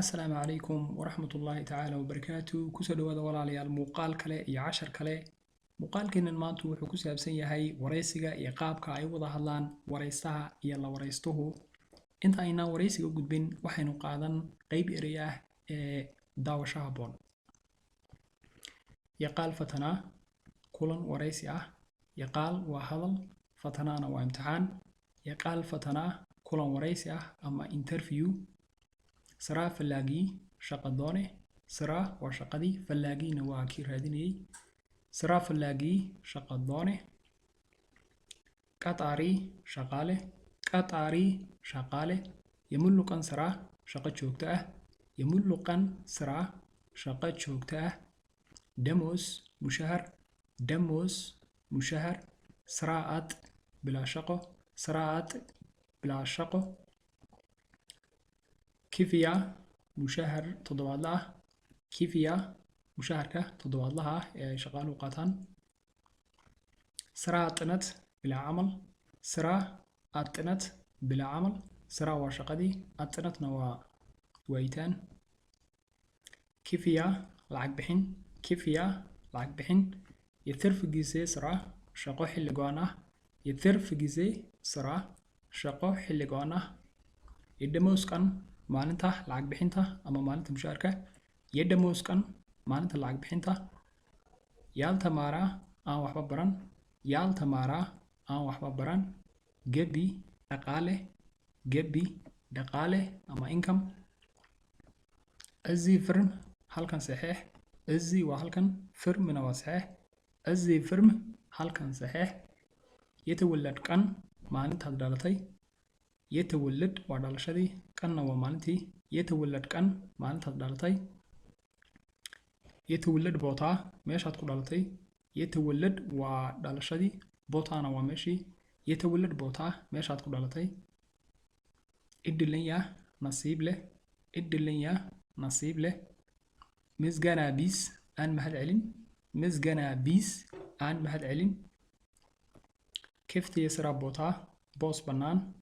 السلام عليكم ورحمة الله تعالى وبركاته كسر دواد ولا المقال كله يعشر كله مقال كنا المانتو حكوسي أبسية هاي ورئيسية يقابك أي وضع هلان ورئيستها يلا ورئيسته انت أينا ورئيسية قد بين وحين قادن قيب إرياه داو شهبون يقال فتنا كلن ورئيسية يقال وهذل فتنانا وامتحان يقال فتنا كلن ورئيسية أما انترفيو سرا فلاقي شقدونه سرا وشقدي فلاقي نواكي راديني سرا فلاقي شقدونه قطاري شقاله يملقن سرا شقة شوكته يملقن سرا شقة شوكته دموس مشهر سراءات بلا شقه كيفيا مشاهر تضواد لها كيفيا مشاهركة تضواد لها شغال وقاتان سرا أتنت بلا عمل سرا وشقدي أتنت نوا ويتان كيفيا لعق بحين يثرف جيزي سرا شقو حل قوانا يثرف جيزي سرا شقو حل قوانا يدموس كان maalinta lacag bixinta ama maalinta mushaarka yedhamooskan maalinta lacag bixinta yaal tamaara aan waxba baran gebi dhaqaale ama income azii firm halkan saxiix azii waa halkan firmina waa saxiix azii firm halkan saxiix yatawallad kan maalintaad dhalatay يتولد ودالشدي كان ومالتي يتولد كان مالنت دالتي يتولد بوتا ماشي هتكون دالتي يتولد ودالشدي بوتا انا وماشي يتولد بوتا ماشي هتكون دالتي ادلنيا نصيب له مزجنا بيس ان مهد علم كيف تيسرى بوتا بوس بنان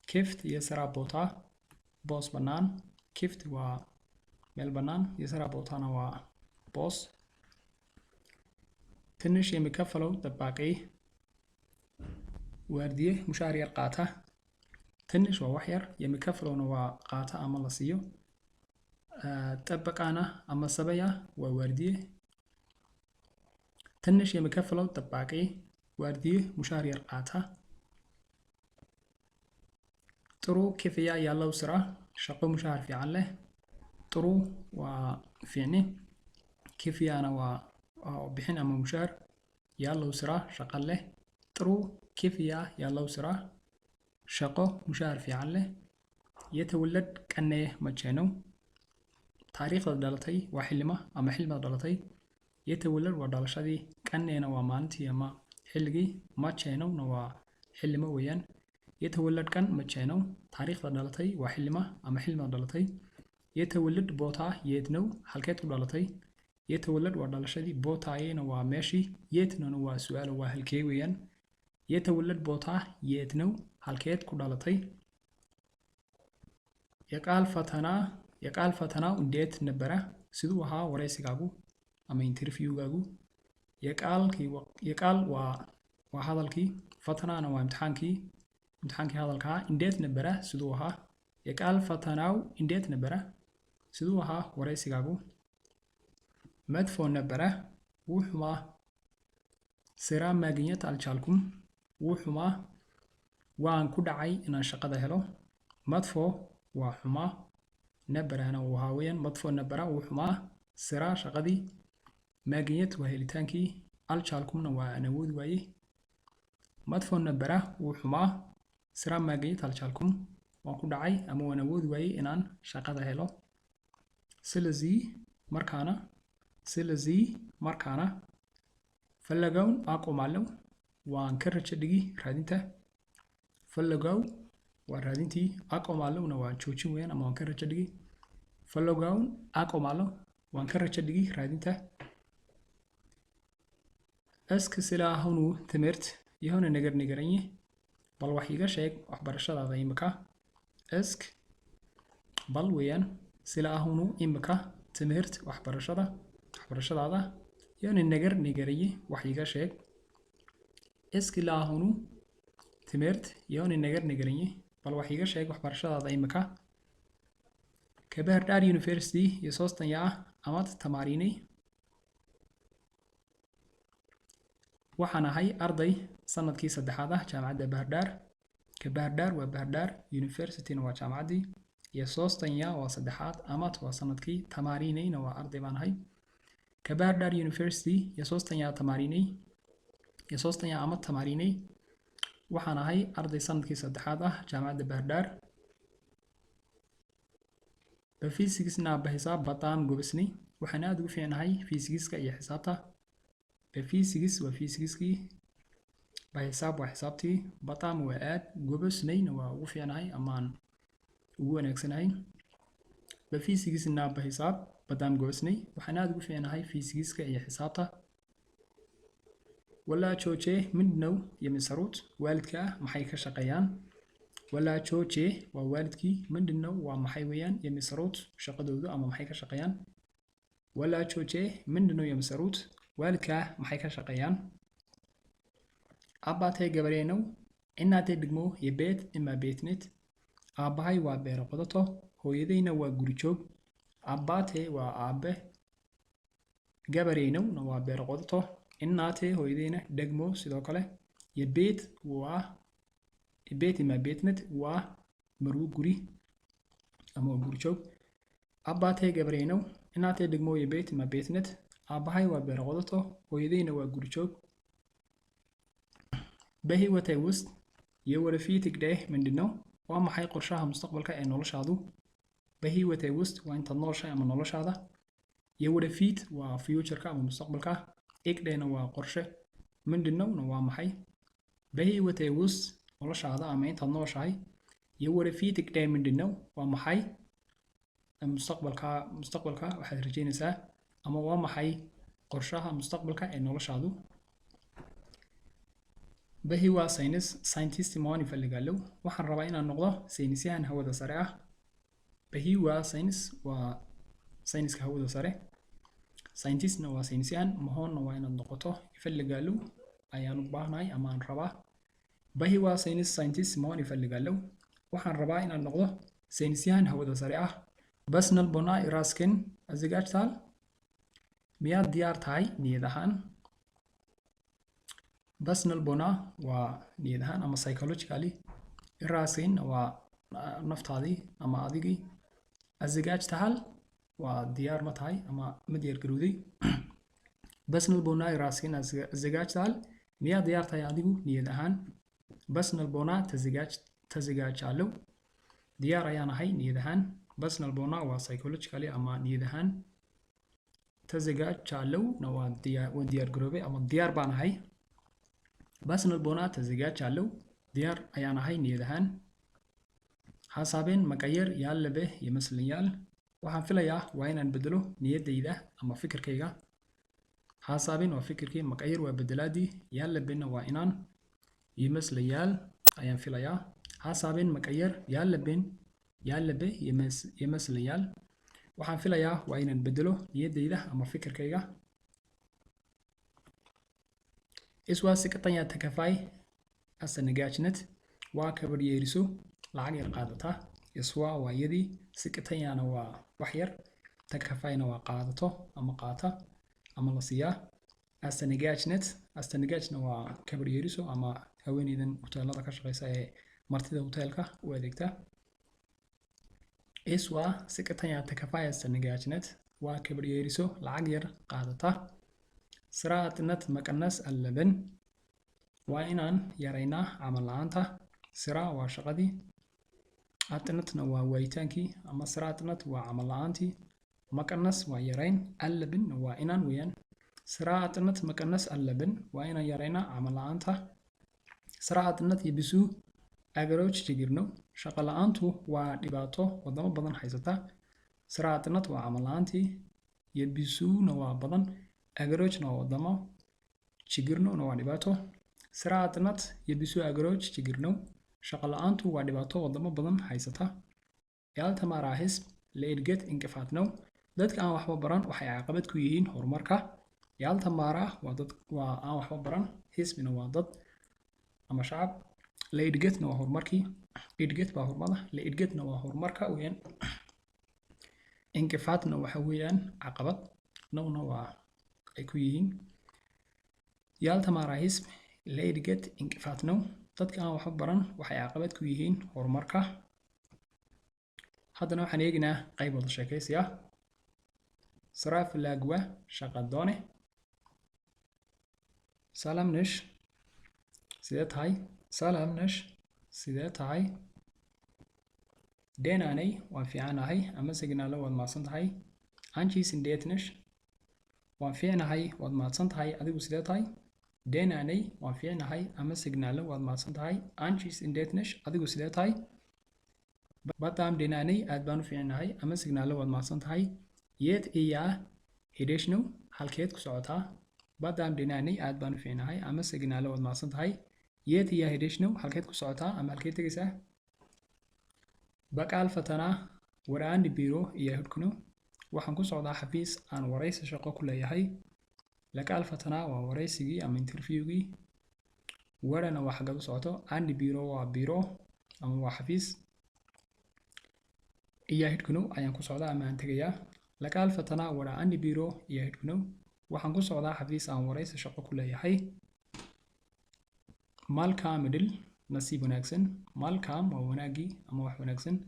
كيفت يسرى بوتا بوس بنان كيفت و ميل بنان يسرى بوتانا و بوس تنش يمكفلو دباقي وارديه مشاري القاطة تنش ووحير يمكفلو نوا قاطة أما لسيو تبقانا أما سبيا ووارديه تنش يمكفلو دباقي وارديه مشاري القاطة طرو كيفيا يالو سرا شقو مشاهر في عله طرو وفعني كيفيا أنا وبحين أما مشاهر يالو سرا شقله طرو كيفيا يالو سرا شقو مشاهر في عله يتولد كأنه مجانو تاريخ دالتي وحلمة أما حلمة دالتي يتولد ودالشدي كأنه نوا مانتي أما حلقي مجانو نوا حلمة ويان يتولد كان مجانو تاريخ دالتي وحلمة أما حلمة دالتي يتولد بوتا يدنو حلقات دالتي يتولد ودالشدي بوتا ينو ماشي يتنو سؤال وهلكي ويان يتولد بوتا يدنو حلقات دالتي يقال فتنا انديت نبرة سدوها ورئيسيغاغو أما انترفيوغاغو يقال وهذا الكي فتنا أنا وامتحانكي امتحانكي هذا الكا انديت نبرة سدوها يقال فتناو انديت نبرة سدوها ورئيسيغاغو مدفون نبرة وحما سرا ماغنيت الجالكم وحما وان كدعي إن شقده هلو مدفو وحما نبرة أنا وهاويا مدفو نبرة وحما سرا شقدي ماغنيت وهيلتانكي الجالكم نوا نوود وايه مدفو نبرة وحما سرا ماغنيت الجالكم وان كدعي أما ونوود وايه إنان شقده هلو سلزي مركانا فلقاون أقوم علو وان كررش دقي رادينته فلقاو ورادينتي أقوم علو نوان شوشي وين أما وان كررش دقي فلقاون أقوم علو وان كررش دقي رادينته أسك سلا هونو تمرت يهون نجرني بل وحيقا شيك وحبرشة ذا يمكا أسك بل ويان sila ahunu imika timihirt waxbarashadaada yooni negariye wax iga sheeg iskila ahunu timihirt yooni negariye bal wax iga sheeg waxbarashadaada imika كبهردار يونيفرسيتي يسوستن يا أمات تماريني وحنا هاي أرضي سنة كيس الدحادة جامعة بهردار كبهردار وبهردار يونيفرسيتي نوا جامعة دي يسوستن يا وصدحات أمات وسنة كي تماريني نوا أرضي بان هاي كبهردار يونيفرسيتي يسوستن يا تماريني يسوستن يا أمات تماريني وحنا هاي أرضي سنة كيس الدحادة جامعة بهردار بفيزيكسنا بحساب بطام قبسني وحنا أدو فينا هاي فيزيكسكا إيا حسابتا بفيزيكس وفيزيكسكي بحساب وحسابتي بطام وآد قبسني نوا وفينا هاي أمان وونكسنا هاي بفيزيكسنا بحساب بطام قبسني وحنا أدو فينا هاي فيزيكسكا إيا حسابتا ولا تشوشي من نو يمن سروت والدكا محيكا شقيان ولا تشوشي ووالدكي من دنو ومحي ويان يمسروت شقدودو أما محي كشقيان ولا تشوشي من دنو يمسروت والدكا محي كشقيان أباتي قبرينو إناتي دقمو يبيت إما بيتنت أباهي وابير قدطو هو يدينا وقريشوب أباتي وآبه قبرينو نوابير قدطو إناتي هو يدينا دقمو سيدوكالي يبيت بيت ما بيتنت ومرو قري أما قريشوب أباتي قبرينو إناتي دقمو يبيت ما بيتنت أباهي وابير قدطو هو يدينا وقريشوب بهي وتي وست يورفيتك ده من دنو وما حي قرشاها مستقبلك أي نولش هادو بهي وتي وست وانت نولش أما نولش هذا يورفيت وفيوتشرك أما مستقبلك إك دينا وقرشه من دنو نوا محي بهي وتي وست نولش هذا أما انت نولش هاي يورفيتك ده من دنو ومحي مستقبلك واحد رجينسا أما وما حي قرشاها مستقبلك أي نولش هادو بهي waa scientist moani falligaalow waxaan rabaa inaan noqdo saynisyahan hawada sare ah بهي waa sayniska hawada sare scientistna waa saynisyahan mahoonna waa inaad noqoto falligaalow ayaan u baahnahay ama aan rabaa بهي waa scientist moani falligaalow waxaan rabaa inaan noqdo saynisyahan hawada sare ah basnal bona irasken azigajtal miyaad diyaar tahay niyad ahaan basnal bona waa niyad ahaan ama psychologically iraasin waa naftaadii ama adigii azigajtal waa diyaar ma tahay ama ma diyaar garowday basnal bona iraasin azigajtal miyaad diyaar tahay adigu niyad ahaan basnal bona tazigajalo diyaar ayaan ahay niyad ahaan basnal bona waa psychologically ama niyad ahaan tazigajalo na waa diyaar garoobay ama diyaar baan ahay basnal bona tazigajalo diyaar ayaan ahay niyad ahaan xasaabeen maqayar yaalabe yimaslayaal waxaan filayaa waa inaan bedelo niyadayda ama fikirkayga xasaabeen waa fikirkii maqayar waa bedelaadii yaalabena waa inaan yimaslayaal ayaan filayaa xasaabeen maqayar yaalabe yimaslayaal waxaan filayaa waa inaan bedelo niyadayda ama fikirkayga iswaa si qatanya takafay asanagaajnad waa kabaryeeriso lacag yar qaadata iswaa waa yadii si qatanyana waa wax yar takafayna waa qaadato ama qaata ama la siiyaa asanagaajna waa kabaryeeriso ama haweeneydan hoteelada ka shaqeysa ee martida hoteelka u adeegta iswaa si qatanya takafay asanagaajnad waa kabaryeeriso lacag yar qaadata siraatnad maqanas allaban waa inaan yaraynaa camal la'aanta siraa waa shaqadii atnadna waa waayitaankii ama siraatnad waa camal la'aantii maqanas waa yarayn allaban waa inaan weeyaan siraatnad maqanas allaban waa inaan yaraynaa camal la'aanta siraatnad yibisuu agarooj jigirno shaqo la'aantu waa dhibaato wadamo badan haysata siraatnad waa camal la'aantii yibisuuna waa badan agaroojna waa wadamo jigirnona waa dhibaato siraatnad yibisuu agarooj jigirno shaqo la'aantu waa dhibaato wadamo badan haysata yaaltamaaraahis ለእድገት እንቅፋት ነው dadka aan waxba baran waxay caqabad ku yihiin horumarka yaal tamaara waa dad aan waxba baran xisbina waa dad ama shacab لإدجتنا وهرماركي إدجت بهرمضة لإدجتنا وهرماركا وين انكفاتنا وحويان عقبات نونا وعكويين يالتا ما رايس لإدجت انكفاتنا تدك وحبران وحي عقبات كويهين هرماركا هذا نوع حنيجنا قيب الشاكيسيا صراف اللاجوة شغال دوني سلام نش سيدات هاي سلام نش سيدات هاي ديناني وانفعانا هاي أما سجنا له والمعصنت هاي أنشي سنديت نش وانفعنا هاي والمعصنت هاي أديو سيدات هاي ديناني وانفعنا هاي أما سجنا له والمعصنت هاي أنشي سنديت نش أديو سيدات هاي بطعم ديناني أدبانو فعنا هاي أما سجنا له والمعصنت هاي يت إياه هيدشنو حالكيت كسعوتها بطعم ديناني أدبانو فعنا هاي أما سجنا له والمعصنت هاي يت إياه هيدشنو حالكيت كسعوتها أما حالكيت تجسه بقى الفتنة وران بيرو إياه هدكنو وحن كسعوتها حفيز عن وريس شقو كل يهي لك الفتنة ووريسي أما انترفيوغي ورنا وحاجة كسعوتها عن بيرو وبيرو أما وحفيز إياه هدكنو أيان كسعوتها أما انتجيا لك الفتنة وران بيرو إياه هدكنو وحن كسعوتها حفيز عن وريس شقو كل يهي مالكام إدل نصيب وناكسن مالكام ووناجي أما وح وناكسن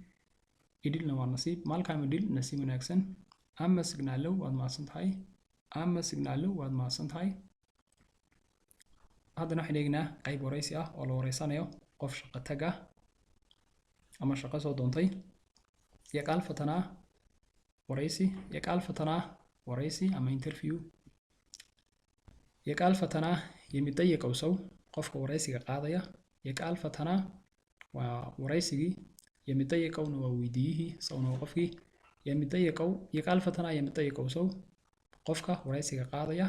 إدل نوع نصيب مالكام إدل نصيب وناكسن أما سجنالو واد ما صنت هاي أما سجنالو واد ما صنت هاي هذا نحن لقينا قيب ورئيسي ولا ورئيسانيو قف شقة تجا أما شقة صوتونتي يقال فتنا ورئيسي يقال فتنا ورئيسي أما انترفيو يقال فتنا يمتيق أو سو qofka waraysiga qaadaya yaqaal fatana waa waraysigii yamidayaqowna waa weydiiyihii sawna waa qofkii yaqaal fatana yamidayaqow sow qofka waraysiga qaadaya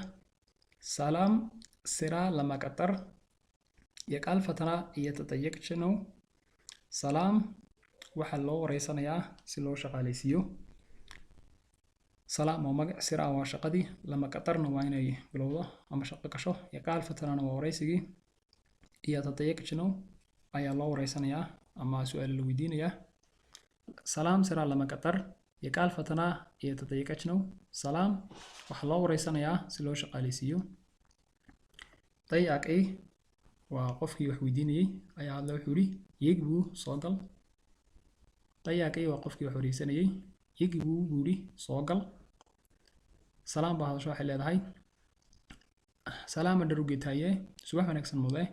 salaam sira lama qatar yaqaal fatana iyo tadayaqchano salaam waxa loo wareysanayaa si loo shaqaaleysiyo salaam oo magac sira waa shaqadii lama qatarna waa inay bilowdo ama shaqo gasho yaqaal fatana waa waraysigii iyo tadayaqchano ayaa loo wareysanayaa ama su'aal la weydiinayaa salaam sira lama qatar yaqaal fatana iyo tadayaqchano salaam waxa loo wareysanayaa si loo shaqaaleysiyo dayaqay waa qofkii wax weydiinayay ayaa loo xuri yigibu soo gal dayaqay waa qofkii wax wareysanayay yigibu buuri soo gal salaam baa hadasho waxay leedahay salaam darugeetaye subax wanaagsan mude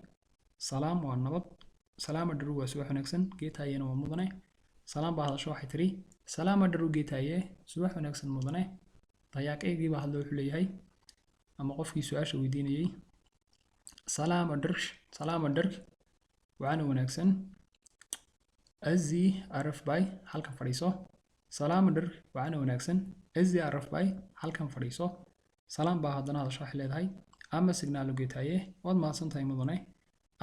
salaam waa nabad salaam daru waa subax wanaagsan geetaayena waa mudane salaam baa hadasho waxay tiri salaam darugeetaye subax wanaagsan mudane dayaqaygii baa hadlo wuxuu leeyahay ama qofkii su'aasha weydiinayay salaam dark waana wanaagsan azzi araf bay halkan fadhiiso salaam dark waana wanaagsan azzi araf bay halkan fadhiiso salaam baa hadana hadasho waxay leedahay ama signaalo geetaye waad mahadsantahay mudane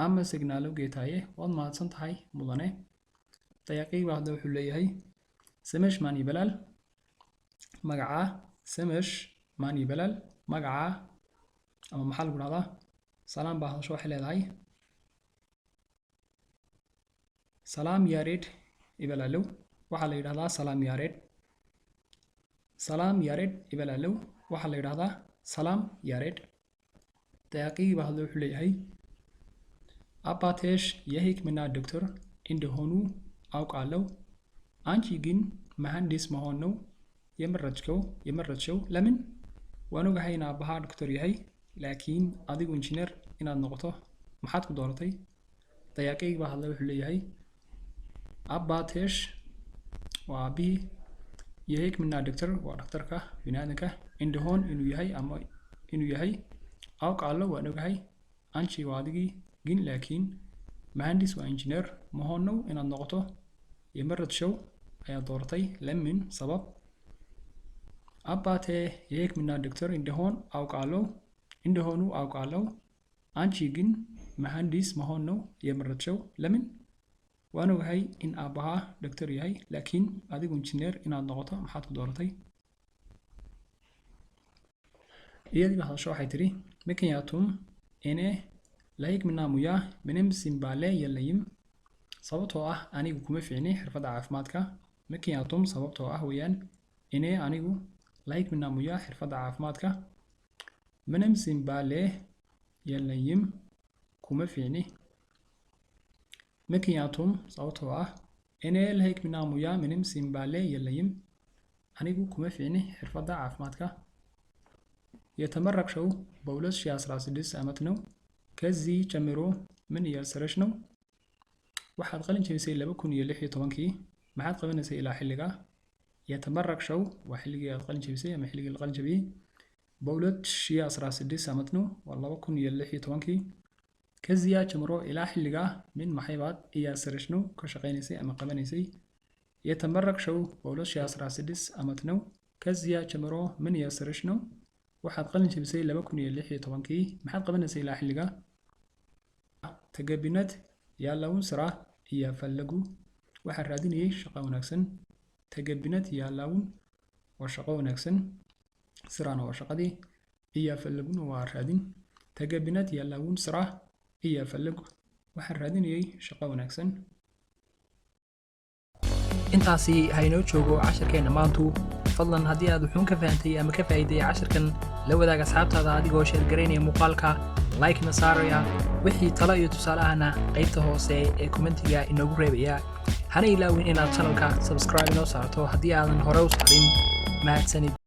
ama signaalo geetaye waad mahadsantahay mudane dayaqay baa hadda wuxuu leeyahay samesh maani balal magaca samesh maani balal magaca ama maxaa lagu dhahdaa salaam baa hadasho waxay leedahay salaam yaareed ibalaalow waxaa la yidhahdaa salaam yaareed ibalaalow waxaa la yidhahdaa salaam yaareed dayaqay baa hadda wuxuu leeyahay አባቴሽ የሕክምና ዶክተር እንደሆኑ አውቃለሁ አንቺ ግን መሐንዲስ መሆን ነው የመረጥሽው ለምን ወኑጋhayna abaha doctor yahay laakiin adigu engineer inaad noqoto maxaad ku dooratay dayaqay baa hadla wuxuu leeyahay abatesh waa abi የሕክምና ዶክተር waa dhakhtarka bini'aadanka indhoon inuu yahay አውቃለሁ ወኑgahay አንቺ waa adigii ግን laakiin መሐንዲስ waa engineer መሆን ነው inaad noqoto የመረጥሽው ayaa dooratay ለምን sabab አባቴ የሕክምና ዶክተር እንደሆኑ አውቃለሁ አንቺ ግን መሐንዲስ መሆን ነው የመረጥሽው ለምን وأنا وهي إن أبها دكتور يهي لكن أديك إنجنير إن الضغطة محط دورتي إيدي بهذا شو حيتري ممكن ياتم إنه لايك من نامويا منهم سيمبالي يليم صوتوا أنيجو كم فيني حرفة عافماتك ممكن ياتم صوتوا ويان إنه أنيجو لايك من نامويا حرفة عافماتك منهم سيمبالي يليم كم فيني ممكن ياتم صوتوا إنه لايك من نامويا منهم سيمبالي يليم أنيجو كم فيني حرفة عافماتك يتمرق شو بولس شي 16 أمتنو كزي جمرو من يالسرشنو waxaad qalin jebisay 2016 maxaad qabanaysaa ilaa xilliga يتمرق شو waa xilligii aad qalin jebisay ama xilligii la qalin jebiyay bowlad shii 16 sanadno waa 2016 kaziya jamro ilaa xilliga min maxaybaad iyo sarashno ka shaqeynaysay ama qabanaysay يتمرق شو bowlad shii 16 amatno kaziya jamro min iyo sarashno waxaad qalin jebisay 2016 maxaad qabanaysay ilaa xilliga tagabinad yaalawn sara iyo fallagu waxa raadinayay shaqo wanaagsan tagabinad yaalawn waa shaqo wanaagsan sirana waa shaqadii iyo fallaguna waa raadin tagabinad yaalawn sara iyo fallagu waxa raadinayay shaqo wanaagsan intaasi haynoo joogo casharkeena maantu fadlan haddii aad wuxuun ka fahantay ama ka faa'iiday casharkan la wadaag asxaabtaada adigoo share gareynaya muuqaalka like na saaraya wixii talo iyo tusaalahana qaybta hoose ee commentiga inoogu reebaya hana ilaawin inaad channelka subscribe inoo saarto haddii aadan hore u saarin mahadsanid